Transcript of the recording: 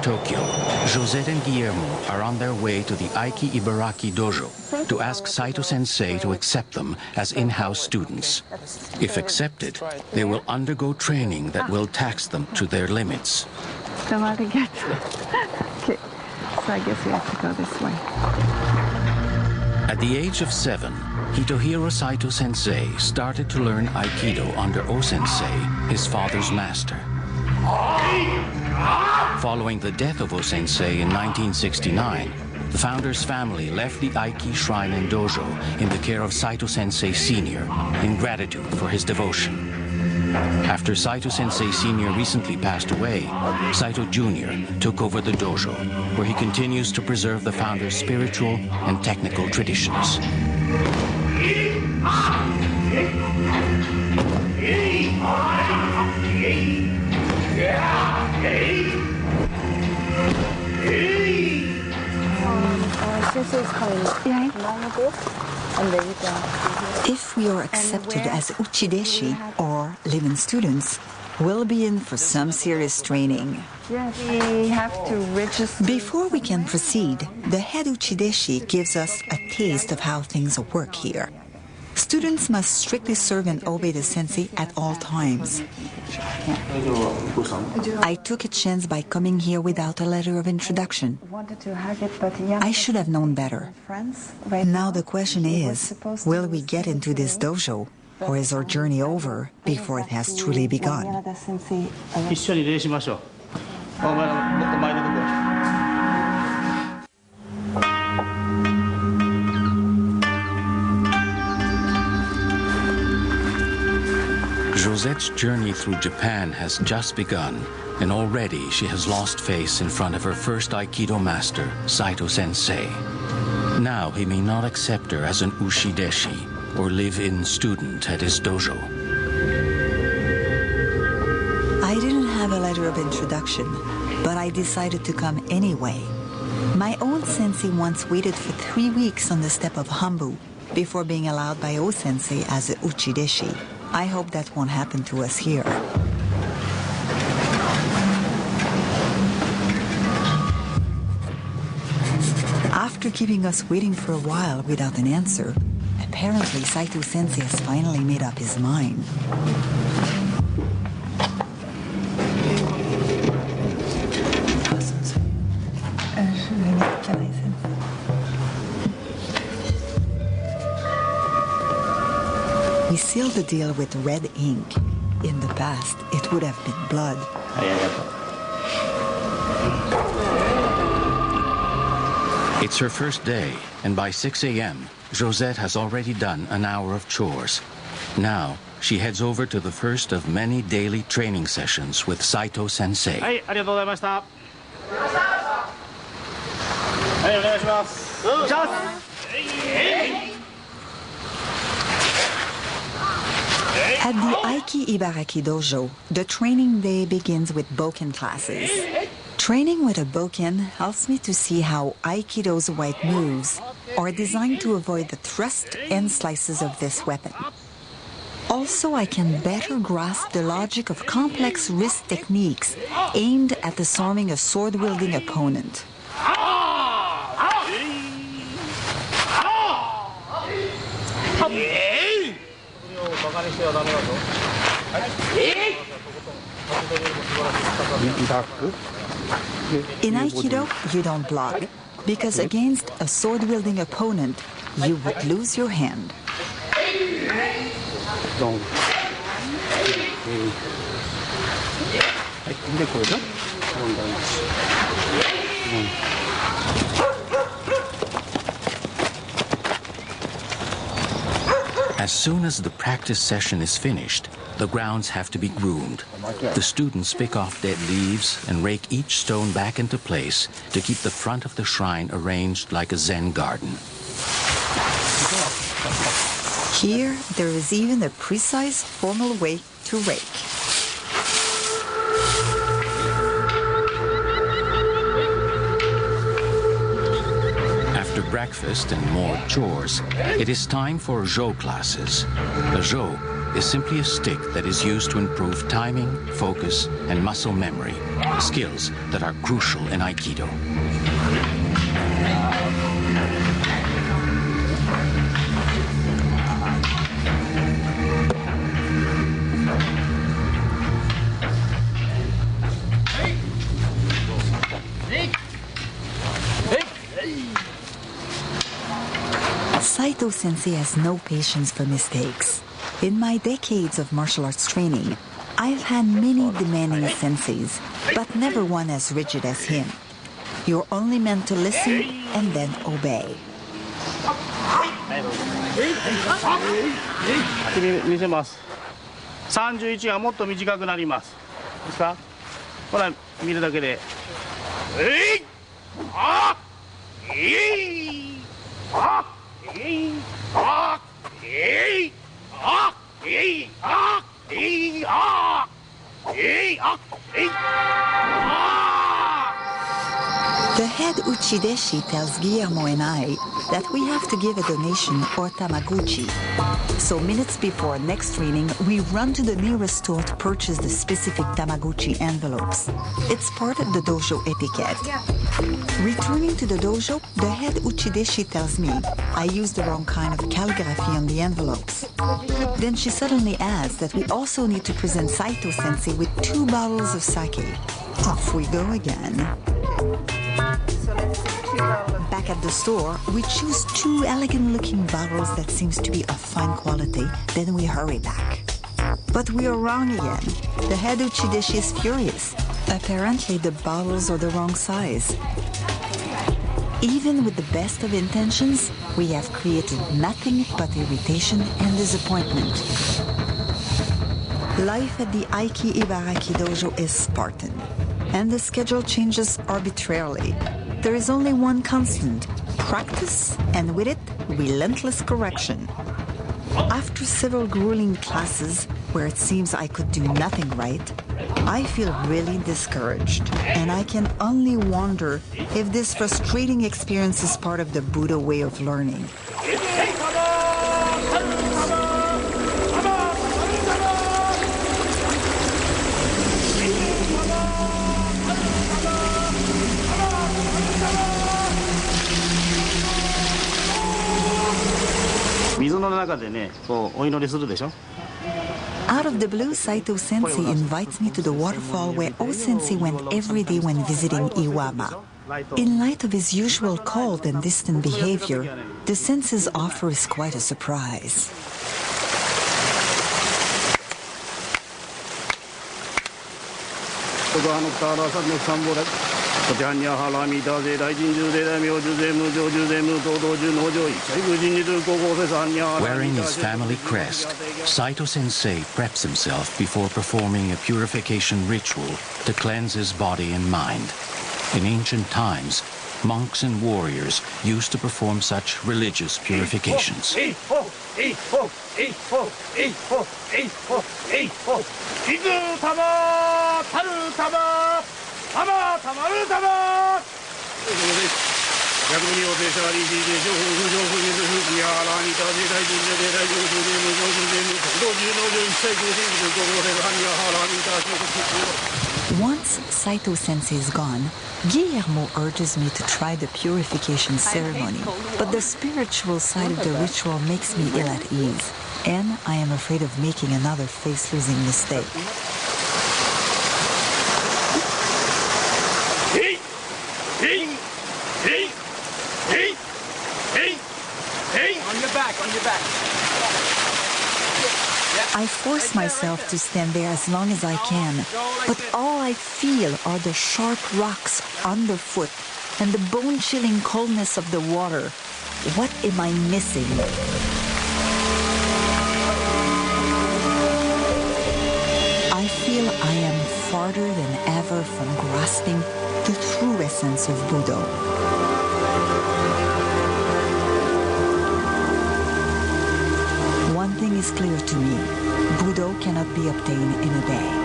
Tokyo, Josette and Guillermo are on their way to the Aikido Dojo to ask Saito Sensei to accept them as in-house students. If accepted, they will undergo training that will tax them to their limits. Okay, so I guess we have to go this way. At the age of 7, Hitohira Saito Sensei started to learn Aikido under O-sensei, his father's master. Following the death of O-sensei in 1969, the founder's family left the Aiki shrine and dojo in the care of Saito Sensei Sr. in gratitude for his devotion. After Saito Sensei Sr. recently passed away, Saito Jr. took over the dojo, where he continues to preserve the founder's spiritual and technical traditions. If we are accepted as uchideshi, or living students, we'll be in for some serious training. Yes, we have to register. Before we can proceed, the head uchideshi gives us a taste of how things work here. Students must strictly serve and obey the sensei at all times. I took a chance by coming here without a letter of introduction. I should have known better. Now the question is, will we get into this dojo, or is our journey over before it has truly begun? Josette's journey through Japan has just begun, and already she has lost face in front of her first Aikido master, Saito Sensei. Now he may not accept her as an ushideshi, or live-in student at his dojo. I didn't have a letter of introduction, but I decided to come anyway. My own sensei once waited for 3 weeks on the step of Hambu before being allowed by O-sensei as a uchideshi. I hope that won't happen to us here. After keeping us waiting for a while without an answer, apparently Saito Sensei has finally made up his mind. We sealed the deal with red ink. In the past, it would have been blood. It's her first day, and by 6 a.m., Josette has already done an hour of chores. Now, she heads over to the first of many daily training sessions with Saito Sensei. At the Aikido the training day begins with boken classes. Training with a boken helps me to see how Aikido's white moves are designed to avoid the thrust and slices of this weapon. Also, I can better grasp the logic of complex wrist techniques aimed at disarming a sword-wielding opponent. In Aikido, you don't block, because against a sword-wielding opponent, you would lose your hand. As soon as the practice session is finished, the grounds have to be groomed. The students pick off dead leaves and rake each stone back into place to keep the front of the shrine arranged like a Zen garden. Here, there is even a precise, formal way to rake. After breakfast and more chores, it is time for Jo classes. A Jo is simply a stick that is used to improve timing, focus, and muscle memory, skills that are crucial in Aikido. Saito Sensei has no patience for mistakes. In my decades of martial arts training, I've had many demanding senseis, but never one as rigid as him. You're only meant to listen and then obey. 見せます。31がもっと短くなります。いいですか？ほら見るだけで。えい！あ！えい！あ！えい！あ！えい！あ！えい！あ！えい！あ！えい！あ！えい！あ！ The head Uchideshi tells Guillermo and I that we have to give a donation or tamaguchi. So minutes before next training, we run to the nearest store to purchase the specific tamaguchi envelopes. It's part of the dojo etiquette. Returning to the dojo, the head Uchideshi tells me I used the wrong kind of calligraphy on the envelopes. Then she suddenly adds that we also need to present Saito Sensei with 2 bottles of sake. Off we go again. Back at the store, we choose 2 elegant-looking bottles that seems to be of fine quality, then we hurry back. But we are wrong again. The head Uchideshi is furious. Apparently the bottles are the wrong size. Even with the best of intentions, we have created nothing but irritation and disappointment. Life at the Iwama Ryu is Spartan, and the schedule changes arbitrarily. There is only one constant: practice, and with it, relentless correction. After several grueling classes, where it seems I could do nothing right, I feel really discouraged, and I can only wonder if this frustrating experience is part of the Buddha way of learning. Out of the blue, Saito Sensei invites me to the waterfall where O-Sensei went every day when visiting Iwama. In light of his usual cold and distant behavior, the sensei's offer is quite a surprise. Wearing his family crest, Saito Sensei preps himself before performing a purification ritual to cleanse his body and mind. In ancient times, monks and warriors used to perform such religious purifications. Once Saito Sensei is gone, Guillermo urges me to try the purification ceremony, but the spiritual side of the ritual makes me ill at ease, and I am afraid of making another face-losing mistake. On your back, on your back. I force myself to stand there as long as I can, but all I feel are the sharp rocks underfoot and the bone-chilling coldness of the water. What am I missing? I feel I am farther than ever from grasping the true essence of Buddha. One thing is clear to me: Buddha cannot be obtained in a day.